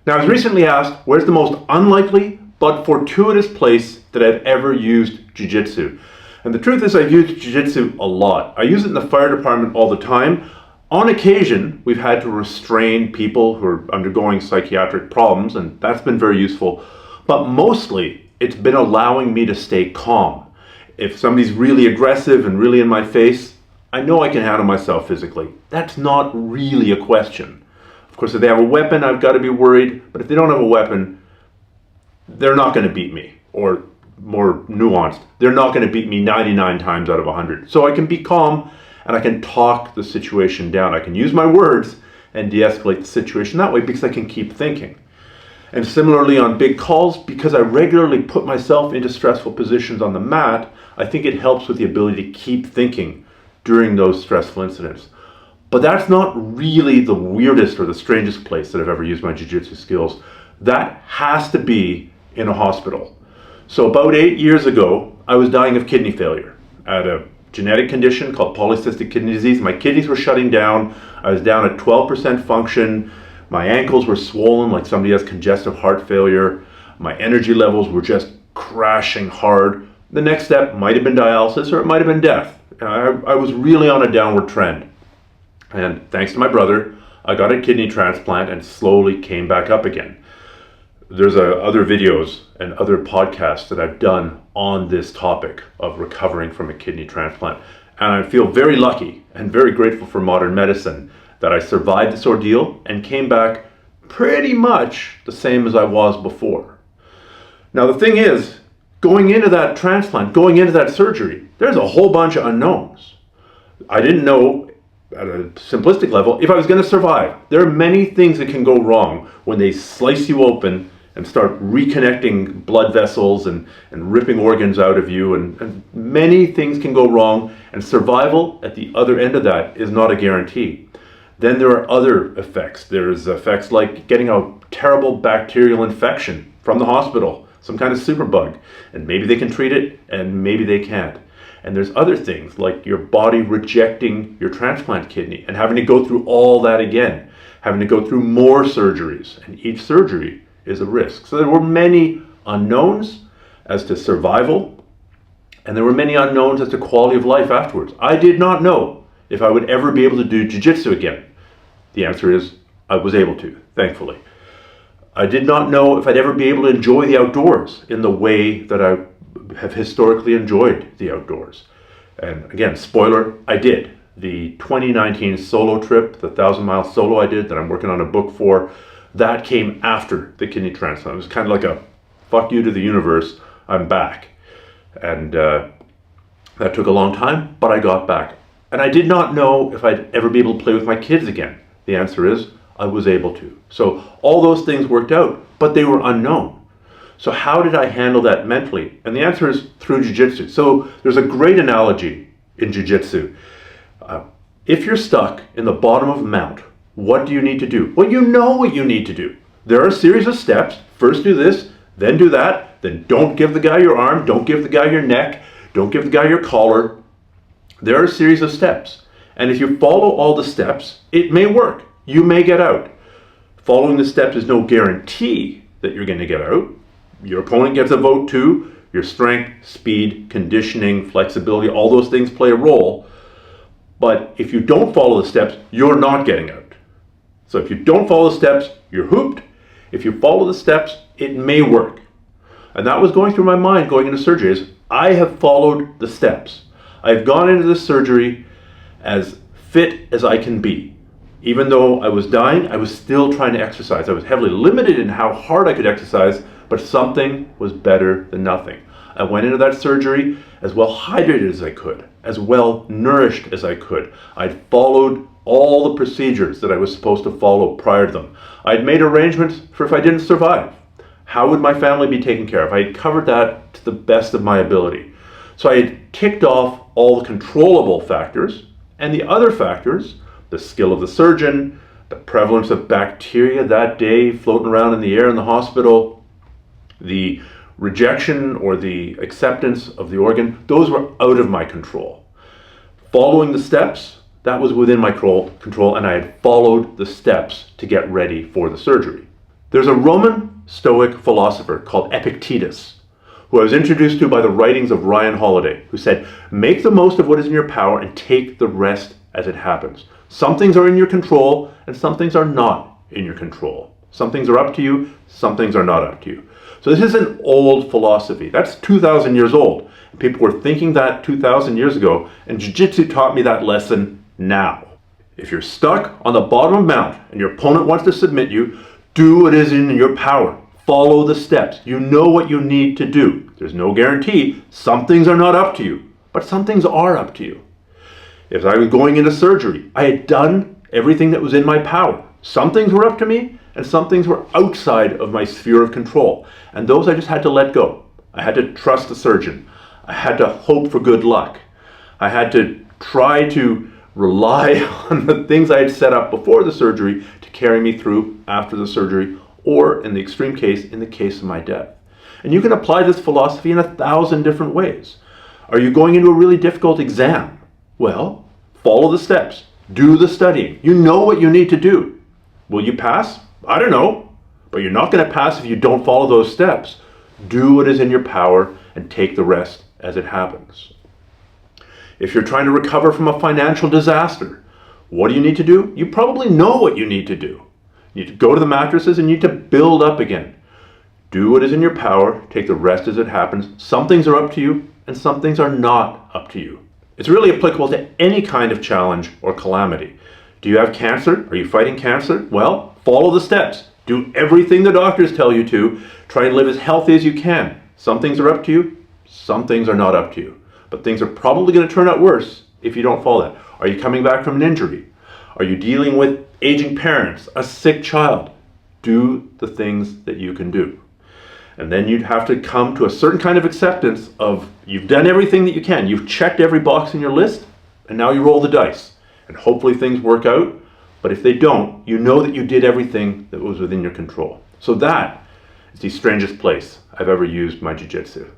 Now, I was recently asked, where's the most unlikely but fortuitous place that I've ever used Jiu-jitsu? And the truth is, I've used Jiu-jitsu a lot. I use it in the fire department all the time. On occasion, we've had to restrain people who are undergoing psychiatric problems, and that's been very useful. But mostly, it's been allowing me to stay calm. If somebody's really aggressive and really in my face, I know I can handle myself physically. That's not really a question. Of course, if they have a weapon, I've got to be worried. But if they don't have a weapon, they're not going to beat me. Or more nuanced, they're not going to beat me 99 times out of 100. So I can be calm and I can talk the situation down. I can use my words and de-escalate the situation that way because I can keep thinking. And similarly on big calls, because I regularly put myself into stressful positions on the mat, I think it helps with the ability to keep thinking during those stressful incidents. But that's not really the weirdest or the strangest place that I've ever used my jiu-jitsu skills. That has to be in a hospital. So about 8 years ago, I was dying of kidney failure. I had a genetic condition called polycystic kidney disease. My kidneys were shutting down. I was down at 12% function. My ankles were swollen like somebody has congestive heart failure. My energy levels were just crashing hard. The next step might have been dialysis or it might have been death. I was really on a downward trend. And thanks to my brother, I got a kidney transplant and slowly came back up again. There's other videos and other podcasts that I've done on this topic of recovering from a kidney transplant. And I feel very lucky and very grateful for modern medicine that I survived this ordeal and came back pretty much the same as I was before. Now the thing is, going into that transplant, going into that surgery, there's a whole bunch of unknowns. I didn't know at a simplistic level if I was going to survive. There are many things that can go wrong when they slice you open and start reconnecting blood vessels and ripping organs out of you, and many things can go wrong, and survival at the other end of that is not a guarantee. Then there are other effects. There's effects like getting a terrible bacterial infection from the hospital, some kind of superbug, and maybe they can treat it and maybe they can't. And there's other things like your body rejecting your transplant kidney and having to go through all that again, having to go through more surgeries, and each surgery is a risk. So there were many unknowns as to survival, and there were many unknowns as to quality of life afterwards. I did not know if I would ever be able to do jiu-jitsu again. The answer is I was able to, thankfully. I did not know if I'd ever be able to enjoy the outdoors in the way that I have historically enjoyed the outdoors. And again, spoiler, I did. The 2019 solo trip, the 1,000-mile solo I did that I'm working on a book for, that came after the kidney transplant. It was kind of like a fuck you to the universe, I'm back. And that took a long time, but I got back. And I did not know if I'd ever be able to play with my kids again. The answer is I was able to. So all those things worked out, but they were unknown. So how did I handle that mentally? And the answer is through jiu-jitsu. So there's a great analogy in jiu-jitsu. If you're stuck in the bottom of a mount, what do you need to do? Well, you know what you need to do. There are a series of steps. First do this, then do that. Then don't give the guy your arm. Don't give the guy your neck. Don't give the guy your collar. There are a series of steps. And if you follow all the steps, it may work. You may get out. Following the steps is no guarantee that you're going to get out. Your opponent gets a vote too. Your strength, speed, conditioning, flexibility, all those things play a role. But if you don't follow the steps, you're not getting out. So if you don't follow the steps, you're hooped. If you follow the steps, it may work. And that was going through my mind going into surgery is I have followed the steps. I've gone into this surgery as fit as I can be. Even though I was dying, I was still trying to exercise. I was heavily limited in how hard I could exercise, but something was better than nothing. I went into that surgery as well hydrated as I could, as well nourished as I could. I'd followed all the procedures that I was supposed to follow prior to them. I'd made arrangements for if I didn't survive. How would my family be taken care of? I had covered that to the best of my ability. So I had ticked off all the controllable factors, and the other factors, the skill of the surgeon, the prevalence of bacteria that day floating around in the air in the hospital, the rejection or the acceptance of the organ, those were out of my control. Following the steps, that was within my control, and I had followed the steps to get ready for the surgery. There's a Roman Stoic philosopher called Epictetus, who I was introduced to by the writings of Ryan Holiday, who said, make the most of what is in your power and take the rest as it happens. Some things are in your control and some things are not in your control. Some things are up to you, some things are not up to you. So this is an old philosophy. That's 2,000 years old. People were thinking that 2,000 years ago, and Jiu-Jitsu taught me that lesson now. If you're stuck on the bottom of a mountain and your opponent wants to submit you, do what is in your power. Follow the steps. You know what you need to do. There's no guarantee. Some things are not up to you, but some things are up to you. If I was going into surgery, I had done everything that was in my power. Some things were up to me, and some things were outside of my sphere of control. And those I just had to let go. I had to trust the surgeon. I had to hope for good luck. I had to try to rely on the things I had set up before the surgery to carry me through after the surgery, or in the extreme case, in the case of my death. And you can apply this philosophy in 1,000 different ways. Are you going into a really difficult exam? Well, follow the steps. Do the studying. You know what you need to do. Will you pass? I don't know. But you're not going to pass if you don't follow those steps. Do what is in your power and take the rest as it happens. If you're trying to recover from a financial disaster, what do you need to do? You probably know what you need to do. You need to go to the mattresses and you need to build up again. Do what is in your power, take the rest as it happens. Some things are up to you and some things are not up to you. It's really applicable to any kind of challenge or calamity. Do you have cancer? Are you fighting cancer? Well, follow the steps. Do everything the doctors tell you to. Try and live as healthy as you can. Some things are up to you, some things are not up to you. But things are probably going to turn out worse if you don't follow that. Are you coming back from an injury? Are you dealing with aging parents, a sick child? Do the things that you can do. And then you'd have to come to a certain kind of acceptance of you've done everything that you can. You've checked every box in your list, and now you roll the dice. And hopefully things work out. But if they don't, you know that you did everything that was within your control. So that is the strangest place I've ever used my jiu-jitsu.